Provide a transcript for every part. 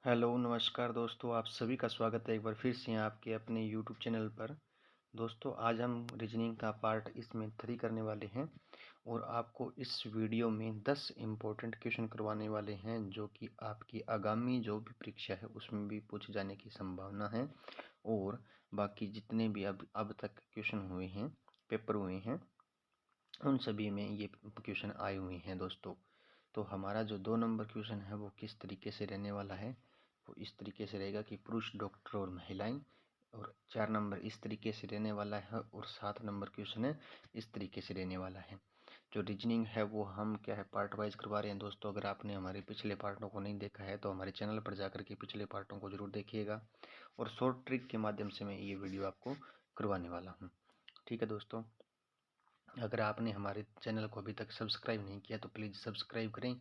Hello नमस्कार दोस्तों, आप सभी का स्वागत है एक बार फिर से आपके अपने यूट्यूब चैनल पर। दोस्तों आज हम रीजनिंग का पार्ट इसमें 3 करने वाले हैं और आपको इस वीडियो में 10 इम्पोर्टेंट क्वेश्चन करवाने वाले हैं जो कि आपकी आगामी जो भी परीक्षा है उसमें भी पूछे जाने की संभावना है। और बाकी जितने भी अब तक क्वेश्चन हुए हैं, पेपर हुए हैं, उन सभी में ये क्वेश्चन आए हुए हैं दोस्तों। तो हमारा जो 2 नंबर क्वेश्चन है वो किस तरीके से रहने वाला है, वो इस तरीके से रहेगा कि पुरुष डॉक्टर और महिलाएं। और 4 नंबर इस तरीके से रहने वाला है और 7 नंबर क्वेश्चन है इस तरीके से रहने वाला है। जो रीजनिंग है वो हम क्या है पार्ट वाइज करवा रहे हैं दोस्तों। अगर आपने हमारे पिछले पार्टों को नहीं देखा है तो हमारे चैनल पर जाकर के पिछले पार्टों को जरूर देखिएगा और शॉर्ट ट्रिक के माध्यम से मैं ये वीडियो आपको करवाने वाला हूँ। ठीक है दोस्तों, अगर आपने हमारे चैनल को अभी तक सब्सक्राइब नहीं किया तो प्लीज़ सब्सक्राइब करें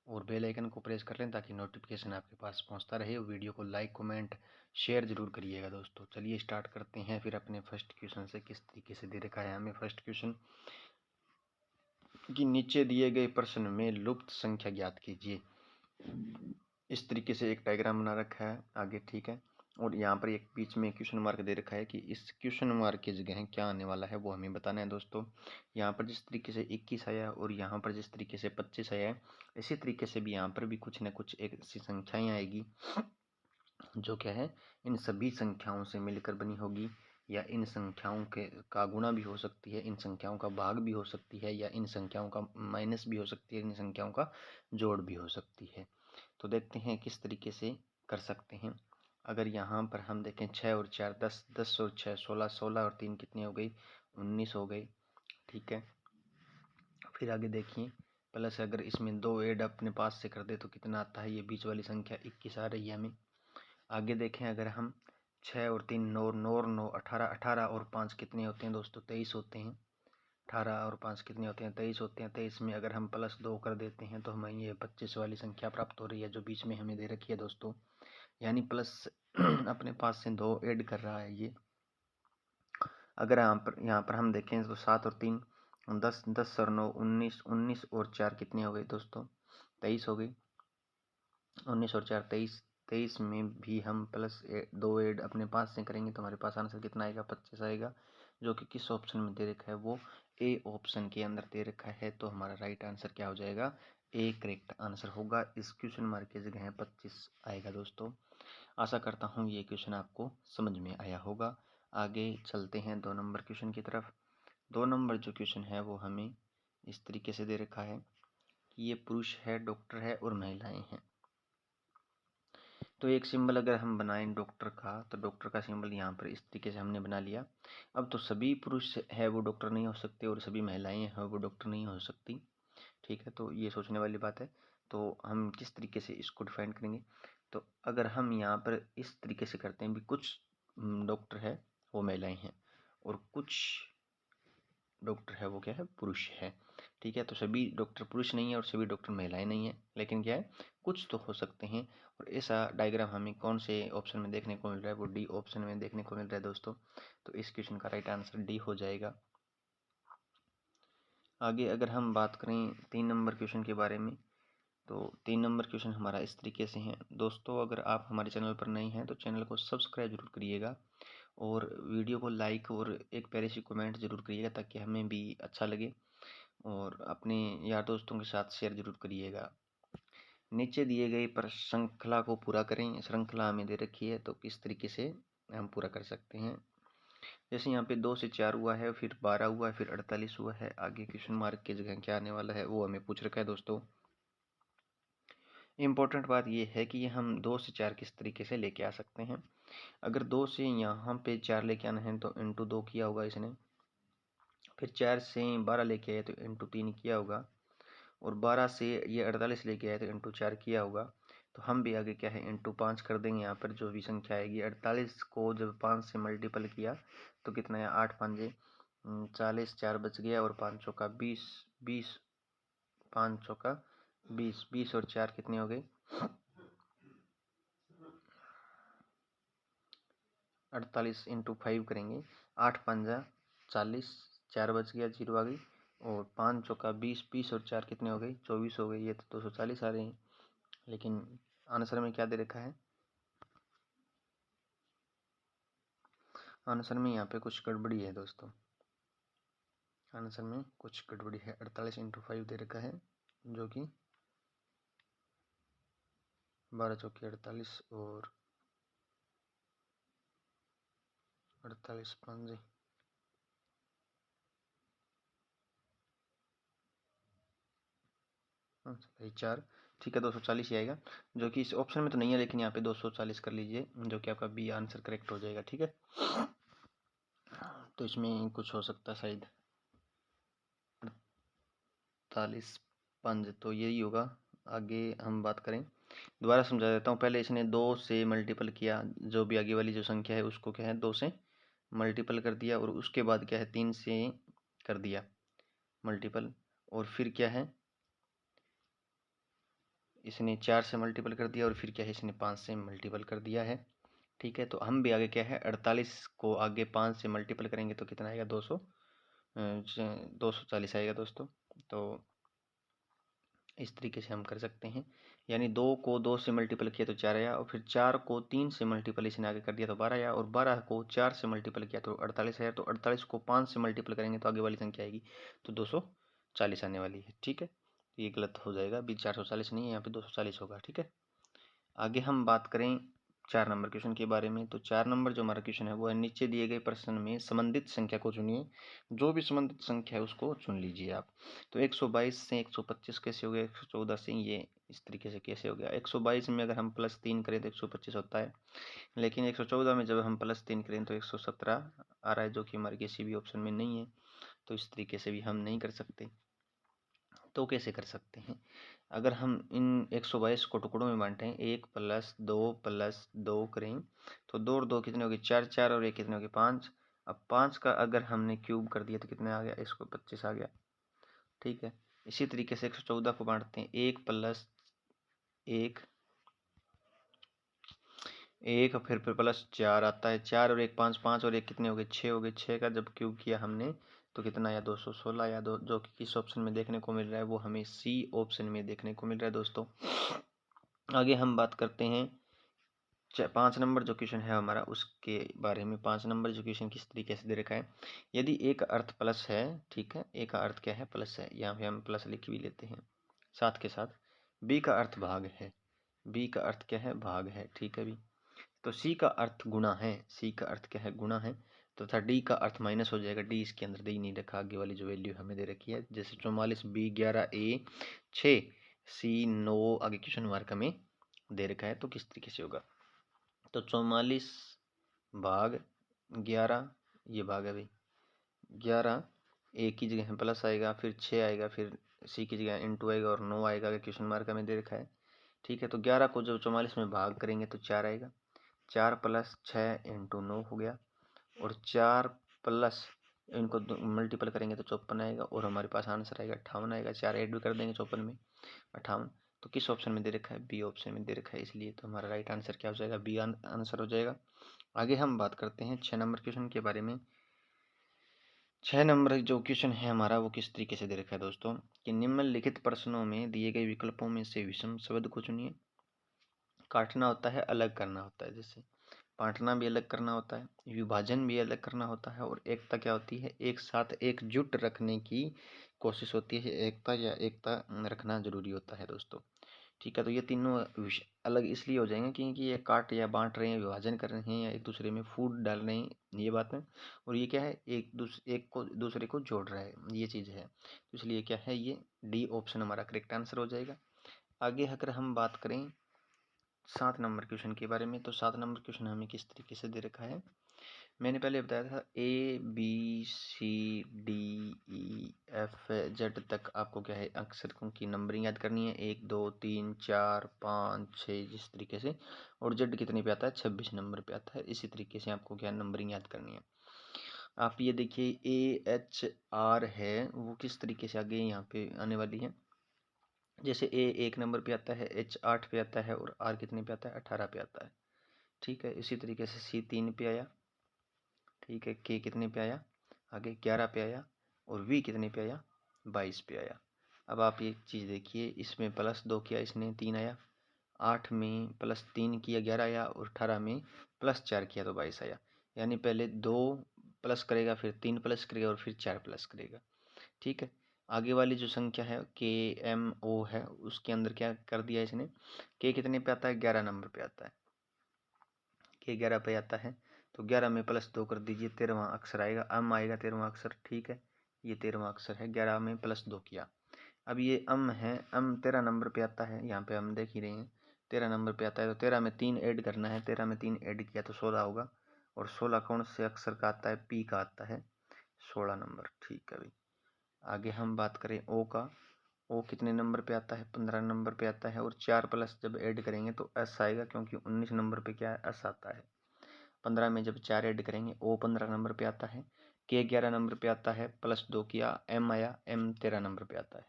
और बेल आइकन को प्रेस कर लें ताकि नोटिफिकेशन आपके पास पहुंचता रहे। वीडियो को लाइक कमेंट शेयर जरूर करिएगा दोस्तों। चलिए स्टार्ट करते हैं फिर अपने फर्स्ट क्वेश्चन से। किस तरीके से दे रखा है हमें फर्स्ट क्वेश्चन कि नीचे दिए गए प्रश्न में लुप्त संख्या ज्ञात कीजिए। इस तरीके से एक डायग्राम बना रखा है आगे, ठीक है। और यहाँ पर एक बीच में क्वेश्चन मार्क दे रखा है कि इस क्वेश्चन मार्क की जगह क्या आने वाला है वो हमें बताना है दोस्तों। यहाँ पर जिस तरीके से 21 आया और यहाँ पर जिस तरीके से 25 आया है, इसी तरीके से भी यहाँ पर भी कुछ न कुछ एक ऐसी संख्याएं आएगी जो क्या है इन सभी संख्याओं से मिलकर बनी होगी, या इन संख्याओं के का गुणा भी हो सकती है, इन संख्याओं का भाग भी हो सकती है, या इन संख्याओं का माइनस भी हो सकती है, इन संख्याओं का जोड़ भी हो सकती है। तो देखते हैं किस तरीके से कर सकते हैं। अगर यहाँ पर हम देखें 6 और 4 10, 10 और 6 16, 16 और 3 कितनी हो गई 19 हो गई, ठीक है। फिर आगे देखिए प्लस अगर इसमें 2 ऐड अपने पास से कर दे तो कितना आता है, ये बीच वाली संख्या 21 आ रही है हमें। आगे देखें अगर हम 6 और 3 9 9 9 18, 18 और 5 कितने होते हैं दोस्तों 23 होते हैं। 18 और 5 कितने होते हैं 23 होते हैं। 23 में अगर हम प्लस 2 कर देते हैं तो हमें ये 25 वाली संख्या प्राप्त हो रही है जो बीच में हमें दे रखी है दोस्तों। यानी प्लस अपने पास से 2 ऐड कर रहा है ये। अगर यहाँ पर हम देखें तो 7 और 3 10, 10 और 9 19, 19 और 4 कितने हो गए दोस्तों 23 हो गई। 19 और 4 23, 23 में भी हम प्लस 2 ऐड अपने पास से करेंगे तो हमारे पास आंसर कितना आएगा 25 आएगा, जो कि किस ऑप्शन में दे रखा है वो ए ऑप्शन के अंदर दे रखा है। तो हमारा राइट आंसर क्या हो जाएगा, ए करेक्ट आंसर होगा। इस क्वेश्चन मार्क की जगह 25 आएगा दोस्तों। आशा करता हूँ ये क्वेश्चन आपको समझ में आया होगा। आगे चलते हैं 2 नंबर क्वेश्चन की तरफ। 2 नंबर जो क्वेश्चन है वो हमें इस तरीके से दे रखा है कि ये पुरुष है, डॉक्टर है और महिलाएं हैं। तो एक सिंबल अगर हम बनाएं डॉक्टर का, तो डॉक्टर का सिंबल यहाँ पर इस तरीके से हमने बना लिया। अब तो सभी पुरुष है वो डॉक्टर नहीं हो सकते और सभी महिलाएं हैं वो डॉक्टर नहीं हो सकती, ठीक है। तो ये सोचने वाली बात है। तो हम किस तरीके से इसको डिफाइन करेंगे, तो अगर हम यहाँ पर इस तरीके से करते हैं भी कुछ डॉक्टर है वो महिलाएं हैं और कुछ डॉक्टर है वो क्या है पुरुष है, ठीक है। तो सभी डॉक्टर पुरुष नहीं है और सभी डॉक्टर महिलाएं नहीं है, लेकिन क्या है कुछ तो हो सकते हैं। और ऐसा डायग्राम हमें कौन से ऑप्शन में देखने को मिल रहा है, वो डी ऑप्शन में देखने को मिल रहा है दोस्तों। तो इस क्वेश्चन का राइट आंसर डी हो जाएगा। आगे अगर हम बात करें 3 नंबर क्वेश्चन के बारे में, तो 3 नंबर क्वेश्चन हमारा इस तरीके से है दोस्तों। अगर आप हमारे चैनल पर नए हैं तो चैनल को सब्सक्राइब जरूर करिएगा और वीडियो को लाइक और एक प्यारी सी कमेंट जरूर करिएगा ताकि हमें भी अच्छा लगे, और अपने यार दोस्तों के साथ शेयर जरूर करिएगा। नीचे दिए गए पर श्रृंखला को पूरा करें। श्रृंखला हमें दे रखी है तो किस तरीके से हम पूरा कर सकते हैं। जैसे यहाँ पे 2 से 4 हुआ है, फिर 12 हुआ है, फिर 48 हुआ है। आगे क्वेश्चन मार्क की जगह क्या आने वाला है वो हमें पूछ रखा है दोस्तों। इम्पोर्टेंट बात ये है कि हम 2 से 4 किस तरीके से लेके आ सकते हैं। अगर 2 से यहाँ पे 4 लेके आना है तो इंटू 2 किया होगा इसने, फिर 4 से 12 लेके आए तो इंटू 3 किया होगा, और 12 से ये 48 लेके आए तो इंटू 4 किया होगा। तो हम भी आगे क्या है इंटू 5 कर देंगे। यहाँ पर जो भी संख्या आएगी 48 को जब 5 से मल्टीपल किया तो कितना है 8 5 40, 4 बच गया और 5 चौका 20, 20 5 चौका 20, 20 और 4 कितने हो गए 48 इंटू 5 करेंगे, 8 5 40, 4 बच गया 0 आ गई, और 5 चौका 20, 20 और 4 कितने हो गई 24 हो गई। ये तो 240 आ रहे हैं, लेकिन आंसर में क्या दे रखा है आंसर में यहाँ पे कुछ गड़बड़ी है दोस्तों, आंसर में कुछ गड़बड़ी है। 48 × 5 दे रखा है जो कि 12 चौके 48 और 48 5 4, ठीक है 240 ही आएगा, जो कि इस ऑप्शन में तो नहीं है, लेकिन यहाँ पे 240 कर लीजिए, जो कि आपका बी आंसर करेक्ट हो जाएगा। ठीक है, तो इसमें कुछ हो सकता है शायद 48 5, तो यही होगा। आगे हम बात करें, दोबारा समझा देता हूँ। पहले इसने 2 से मल्टीपल किया, जो भी आगे वाली जो संख्या है उसको क्या है 2 से मल्टीपल कर दिया, और उसके बाद क्या है 3 से कर दिया मल्टीपल, और फिर क्या है इसने 4 से मल्टीपल कर दिया, और फिर क्या है इसने 5 से मल्टीपल कर दिया है। ठीक है, तो हम भी आगे क्या है 48 को आगे 5 से मल्टीपल करेंगे तो कितना आएगा 240 आएगा दोस्तों। तो इस तरीके से हम कर सकते हैं, यानी 2 को 2 से मल्टीपल किया तो 4 आया, और फिर 4 को 3 से मल्टीपल इसने आगे कर दिया तो 12 आया, और 12 को 4 से मल्टीपल किया तो 48 आया, तो 48 को 5 से मल्टीपल करेंगे तो आगे वाली संख्या आएगी तो 240 आने वाली है। ठीक है, ये गलत हो जाएगा, भी 440 नहीं है, यहाँ पे 240 होगा। ठीक है, आगे हम बात करें 4 नंबर क्वेश्चन के बारे में। तो 4 नंबर जो हमारा क्वेश्चन है वो है, नीचे दिए गए प्रश्न में संबंधित संख्या को चुनिए, जो भी संबंधित संख्या है उसको चुन लीजिए आप। तो 122 से 125 कैसे हो गया, 114 से ये इस तरीके से कैसे हो गया। 122 में अगर हम +3 करें तो 125 होता है, लेकिन 114 में जब हम +3 करें तो 117 आ रहा है, जो कि हमारे किसी भी ऑप्शन में नहीं है। तो इस तरीके से भी हम नहीं कर सकते। तो कैसे कर सकते हैं, अगर हम इन 122 को टुकड़ों में बांटें, 1 + 2 + 2 करें तो 2 और 2 कितने हो गए 4, 4 और 1 कितने हो गए 5। अब 5 का अगर हमने क्यूब कर दिया तो कितने आ गया, 125 आ गया। ठीक है, इसी तरीके से 114 को बांटते हैं, 1 + 1 1 फिर +4 आता है, 4 और 1 5, 5 और 1 कितने हो गए 6 हो गए। 6 का जब क्यूब किया हमने तो कितना आया 216 आया, जो कि किस ऑप्शन में देखने को मिल रहा है, वो हमें सी ऑप्शन में देखने को मिल रहा है दोस्तों। आगे हम बात करते हैं 5 नंबर जो क्वेश्चन है हमारा उसके बारे में। 5 नंबर जो क्वेश्चन किस तरीके से दे रखा है, यदि ए का अर्थ प्लस है, ठीक है, ए का अर्थ क्या है प्लस है, यहाँ पे हम प्लस लिख भी लेते हैं साथ के साथ। बी का अर्थ भाग है, बी का अर्थ क्या है भाग है, ठीक है भी। तो सी का अर्थ गुणा है, सी का अर्थ क्या है गुणा है, तथा डी का अर्थ माइनस हो जाएगा। डी इसके अंदर दी नहीं रखा, आगे वाली जो वैल्यू हमें दे रखी है, जैसे 44 बी 11 ए 6 सी 9 आगे क्वेश्चन मार्क हमें दे रखा है। तो किस तरीके से होगा, तो 44 भाग 11, ये भाग है भाई 11, ए की जगह प्लस आएगा, फिर 6 आएगा, फिर सी की जगह इंटू आएगा, और 9 आएगा, क्वेश्चन मार्क हमें दे रखा है। ठीक है, तो 11 को जब 44 में भाग करेंगे तो 4 आएगा, 4 + 6 × 9 हो गया, और 4 प्लस इनको मल्टीपल करेंगे तो 54 आएगा, और हमारे पास आंसर आएगा 58 आएगा। 4 ऐड भी कर देंगे 54 में 58। तो किस ऑप्शन में दे रखा है, बी ऑप्शन में दे रखा है, इसलिए तो हमारा राइट आंसर क्या हो जाएगा, बी आंसर हो जाएगा। आगे हम बात करते हैं 6 नंबर क्वेश्चन के बारे में। 6 नंबर जो क्वेश्चन है हमारा वो किस तरीके से दे रखा है दोस्तों, कि निम्नलिखित प्रश्नों में दिए गए विकल्पों में से विषम शब्द को चुनिए। काटना होता है, अलग करना होता है, जैसे बांटना भी अलग करना होता है, विभाजन भी अलग करना होता है, और एकता क्या होती है, एक साथ एकजुट रखने की कोशिश होती है। एकता या एकता रखना जरूरी होता है दोस्तों। ठीक है, तो ये तीनों अलग इसलिए हो जाएंगे क्योंकि ये काट या बांट रहे हैं, विभाजन कर रहे हैं, या एक दूसरे में फूड डाल रहे हैं, ये बात है। और ये क्या है, एक को दूसरे को जोड़ रहा है, ये चीज़ है। तो इसलिए क्या है, ये डी ऑप्शन हमारा करेक्ट आंसर हो जाएगा। आगे अगर हम बात करें 7 नंबर क्वेश्चन के बारे में, तो 7 नंबर क्वेश्चन हमें किस तरीके से दे रखा है, मैंने पहले बताया था ABCDEF Z तक आपको क्या है अक्षरों की नंबरिंग याद करनी है, 1 2 3 4 5 6 जिस तरीके से, और Z कितने पे आता है 26 नंबर पे आता है। इसी तरीके से आपको क्या नंबरिंग याद करनी है। आप ये देखिए AHR है वो किस तरीके से आगे यहाँ पे आने वाली है, जैसे A 1 नंबर पे आता है, H 8 पे आता है, और R कितने पे आता है 18 पे आता है। ठीक है, इसी तरीके से C 3 पे आया, ठीक है, K कितने पे आया आगे 11 पे आया, और V कितने पे आया 22 पे आया। अब आप ये चीज़ देखिए, इसमें +2 किया इसने 3 आया, 8 में +3 किया 11 आया, और 18 में +4 किया तो 22 आया। यानी पहले 2 प्लस करेगा, फिर 3 प्लस करेगा और फिर 4 प्लस करेगा। ठीक है, आगे वाली जो संख्या है KMO है, उसके अंदर क्या कर दिया इसने, K कितने पे आता है, 11 नंबर पे आता है। K 11 पे आता है, तो 11 में +2 कर दीजिए, 13वां अक्षर आएगा, M आएगा 13वां अक्षर। ठीक है, ये 13वां अक्षर है, 11 में +2 किया। अब ये M है, M 13 नंबर पे आता है, यहाँ पे हम देख ही रहे हैं 13 नंबर पे आता है, तो 13 में 3 ऐड करना है, 13 में 3 ऐड किया तो 16 होगा। और 16 कौन से अक्षर का आता है, P का आता है, 16 नंबर। ठीक है भाई, आगे हम बात करें O का। O कितने नंबर पे आता है, 15 नंबर पे आता है, और 4 प्लस जब ऐड करेंगे तो S आएगा, क्योंकि 19 नंबर पे क्या है, S आता है। 15 में जब 4 ऐड करेंगे, O 15 नंबर पे आता है, K 11 नंबर पे आता है, +2 किया, M आया, M 13 नंबर पे आता है।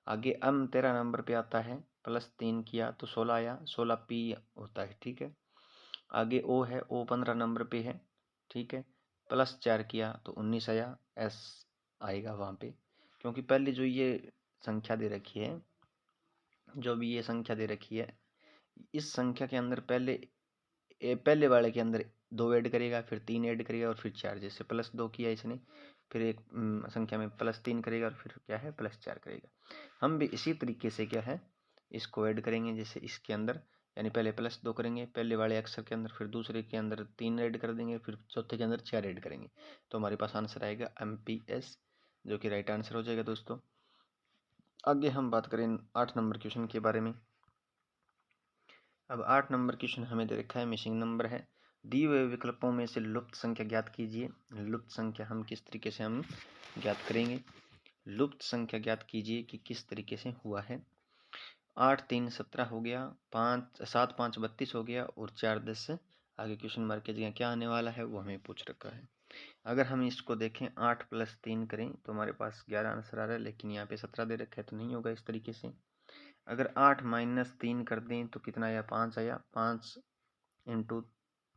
आगे M 13 नंबर पे आता है, +3 किया तो 16 आया, 16 P होता है। ठीक है, आगे O है, O 15 नंबर पे है। ठीक है, +4 किया तो 19 आया, S आएगा वहाँ पे, क्योंकि पहले जो ये संख्या दे रखी है, जो भी ये संख्या दे रखी है, इस संख्या के अंदर पहले वाले के अंदर 2 ऐड करेगा, फिर 3 ऐड करेगा और फिर 4। जैसे +2 किया इसने, फिर एक संख्या में +3 करेगा और फिर क्या है, +4 करेगा। हम भी इसी तरीके से क्या है, इसको ऐड करेंगे, जैसे इसके अंदर, यानी पहले +2 करेंगे पहले वाले अक्षर के अंदर, फिर दूसरे के अंदर 3 ऐड कर देंगे, फिर चौथे के अंदर 4 ऐड करेंगे, तो हमारे पास आंसर आएगा MPS, जो कि राइट आंसर हो जाएगा दोस्तों। आगे हम बात करें 8 नंबर क्वेश्चन के बारे में। अब 8 नंबर क्वेश्चन हमें दे रखा है, मिसिंग नंबर है। दिए हुए विकल्पों में से लुप्त संख्या ज्ञात कीजिए। लुप्त संख्या हम किस तरीके से हम ज्ञात करेंगे, लुप्त संख्या ज्ञात कीजिए कि किस तरीके से हुआ है। 8 3 17 हो गया, 7 5 32 हो गया, और 4 10 से आगे क्वेश्चन मार्क की जगह क्या आने वाला है वो हमें पूछ रखा है। अगर हम इसको देखें 8 + 3 करें तो हमारे पास 11 आंसर आ रहा है, लेकिन यहाँ पे 17 दे रखा है तो नहीं होगा इस तरीके से। अगर 8 - 3 कर दें तो कितना आया, 5 आया, 5 ×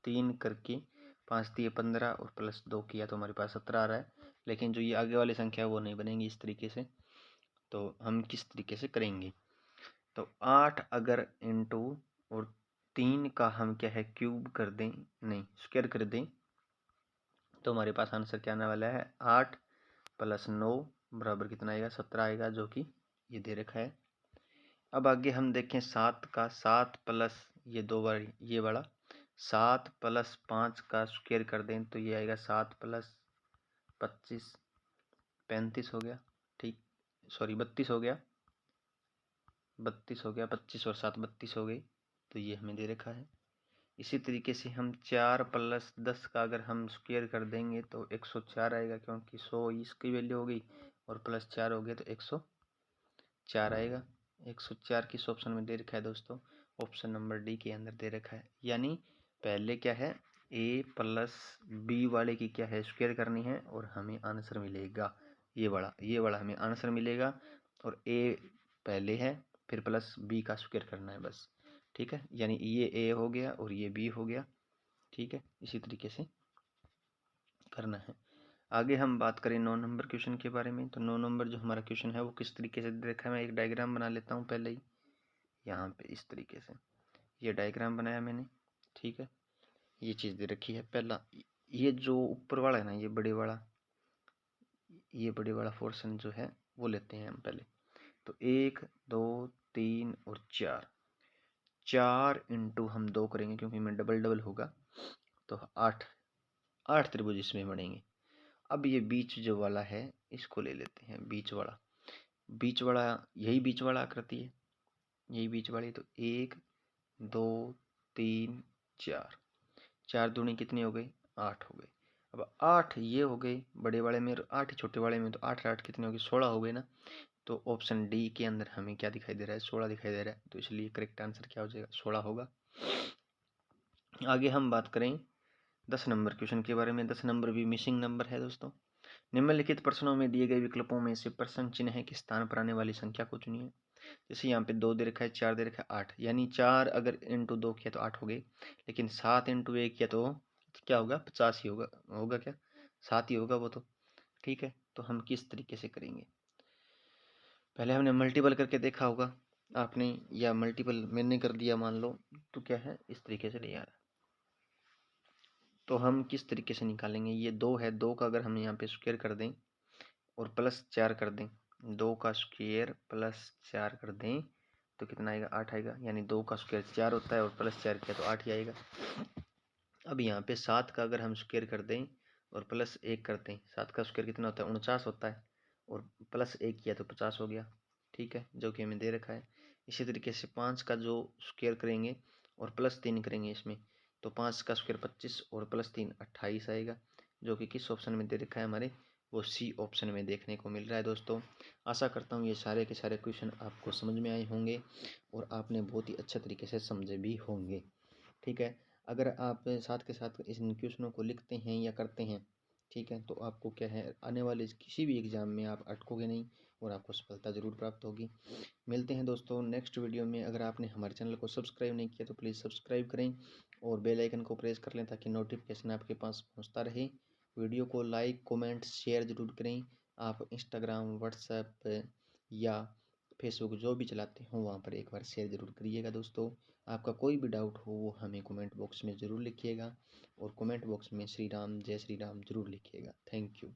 3 करके 5 दिए 15 और +2 किया तो हमारे पास 17 आ रहा है, लेकिन जो ये आगे वाली संख्या है वो नहीं बनेंगी इस तरीके से। तो हम किस तरीके से करेंगे, तो 8 अगर इंटू और 3 का हम क्या है, क्यूब कर दें, नहीं स्क्वायर कर दें, तो हमारे पास आंसर क्या आने वाला है, 8 + 9 बराबर कितना आएगा, 17 आएगा, जो कि ये दे रखा है। अब आगे हम देखें 7 का, 7 प्लस ये 2 बार ये वाला, 7 + 5 का स्क्वायर कर दें तो ये आएगा 7 + 25 35 हो गया। ठीक, सॉरी 32 हो गया, 32 हो गया, 25 और 7 32 हो गई, तो ये हमें दे रखा है। इसी तरीके से हम 4 + 10 का अगर हम स्क्वायर कर देंगे तो 104 आएगा, क्योंकि 100 इसकी वैल्यू हो गई और +4 हो गया तो 104 आएगा। 104 किस ऑप्शन में दे रखा है दोस्तों, ऑप्शन नंबर डी के अंदर दे रखा है। यानी पहले क्या है, A + B वाले की क्या है, स्क्वायर करनी है और हमें आंसर मिलेगा ये वाला हमें आंसर मिलेगा, और A पहले है, फिर +B का स्क्वायर करना है बस। ठीक है, यानी ये A हो गया और ये B हो गया। ठीक है, इसी तरीके से करना है। आगे हम बात करें 9 नंबर क्वेश्चन के बारे में। तो 9 नंबर जो हमारा क्वेश्चन है वो किस तरीके से देखा है, मैं एक डायग्राम बना लेता हूँ पहले ही, यहाँ पे इस तरीके से ये डायग्राम बनाया मैंने। ठीक है, ये चीज़ दे रखी है। पहला ये जो ऊपर वाला है ना, ये बड़े वाला पोर्शन जो है वो लेते हैं हम पहले। तो 1 2 3 और 4 इंटू हम 2 करेंगे, क्योंकि में डबल डबल होगा, तो 8 त्रिभुज इसमें बनेंगे। अब ये बीच जो वाला है इसको ले लेते हैं, बीच वाला यही बीच वाला आकृति है, यही बीच वाली। तो 1 2 3 4, 4 दूनी कितनी हो गई, 8 हो गई। अब 8 ये हो गई बड़े वाले में और 8 छोटे वाले में, तो 8 8 कितनी होगी, 16 हो गई ना। तो ऑप्शन डी के अंदर हमें क्या दिखाई दे रहा है, 16 दिखाई दे रहा है, तो इसलिए करेक्ट आंसर क्या हो जाएगा, 16 होगा। आगे हम बात करें 10 नंबर क्वेश्चन के बारे में। 10 नंबर भी मिसिंग नंबर है दोस्तों। निम्नलिखित प्रश्नों में दिए गए विकल्पों में से प्रश्न चिन्ह के स्थान पर आने वाली संख्या को चुनिए। जैसे यहाँ पे 2 दे रखा है, 4 दे रखा है, 8, यानी 4 अगर इंटू 2 किया तो 8 हो गए, लेकिन 7 इंटू 1 किया तो क्या होगा, 50 ही होगा क्या, 7 ही होगा वो तो। ठीक है, तो हम किस तरीके से करेंगे, पहले हमने मल्टीपल करके देखा होगा आपने, या मल्टीपल मैंने कर दिया मान लो, तो क्या है इस तरीके से नहीं आ रहा। तो हम किस तरीके से निकालेंगे, ये 2 है, 2 का अगर हम यहाँ पे स्क्वायर कर दें और प्लस 4 कर दें, 2 का स्क्वायर प्लस 4 कर दें तो कितना आएगा, 8 आएगा। यानी 2 का स्क्वायर 4 होता है और प्लस 4 किया तो 8 ही आएगा। अब यहाँ पे 7 का अगर हम स्क्वायर कर दें और प्लस 1 कर दें, 7 का स्क्वायर कितना होता है, 49 होता है, और प्लस 1 किया तो 50 हो गया। ठीक है, जो कि हमें दे रखा है। इसी तरीके से 5 का जो स्क्वायर करेंगे और प्लस 3 करेंगे इसमें, तो 5 का स्क्वायर 25 और प्लस 3 28 आएगा, जो कि किस ऑप्शन में दे रखा है हमारे, वो सी ऑप्शन में देखने को मिल रहा है। दोस्तों आशा करता हूँ ये सारे के सारे क्वेश्चन आपको समझ में आए होंगे और आपने बहुत ही अच्छे तरीके से समझे भी होंगे। ठीक है, अगर आप साथ के साथ इन क्वेश्चनों को लिखते हैं या करते हैं, ठीक है, तो आपको क्या है, आने वाले किसी भी एग्ज़ाम में आप अटकोगे नहीं और आपको सफलता ज़रूर प्राप्त होगी। मिलते हैं दोस्तों नेक्स्ट वीडियो में। अगर आपने हमारे चैनल को सब्सक्राइब नहीं किया तो प्लीज़ सब्सक्राइब करें और बेल आइकन को प्रेस कर लें ताकि नोटिफिकेशन आपके पास पहुंचता रहे। वीडियो को लाइक कमेंट शेयर ज़रूर करें। आप इंस्टाग्राम व्हाट्सएप या फेसबुक जो भी चलाते हो वहाँ पर एक बार शेयर ज़रूर करिएगा। दोस्तों आपका कोई भी डाउट हो वो हमें कमेंट बॉक्स में ज़रूर लिखिएगा और कमेंट बॉक्स में श्री राम जय श्री राम ज़रूर लिखिएगा। Thank you.